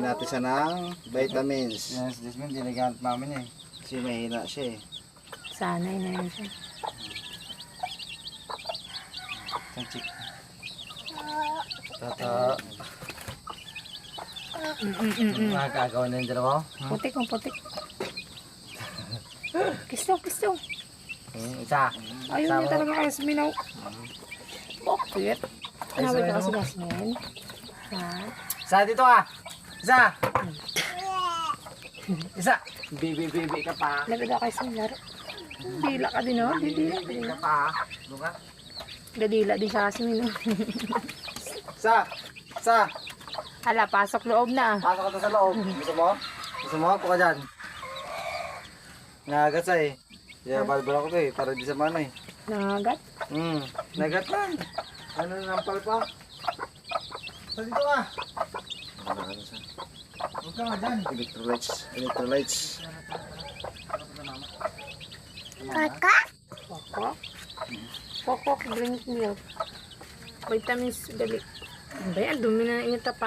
natin siya ng vitamins. Yan, si Jasmine, dinagamit namin eh. Kasi mahina siya eh. Sanay na yun siya. Chanchik. Tata. Makakagawa na yung dalawa. Putik ang putik. Kistong, kistong. Isa. Ayaw niya talaga kayo suminaw. Bakit? Nawag ka kasi Jasmine. Ha? Isa dito ah. Isa. Isa. Bibi ka pa. Lapit ka kayo suminaro. Dila ka din oh. Dila ka din. Ka pa. Luka. Dadila din siya kasi mino. Isa. Isa. Hala, pasok loob na. Pasok ka to sa loob. Gusto mo? Gusto mo? Puka dyan. Nagat sa eh. Kaya balbala ko to eh. Para di sa mana eh. Nagat. Nagat lang. Ano nampal pa? Sa dito ah. Ano siya? Huwag ka nga dyan. Electrolytes. Electrolytes. Koko. Koko, drink milk. Vitamins, dali. Ba yan, dumi na inyo tapa.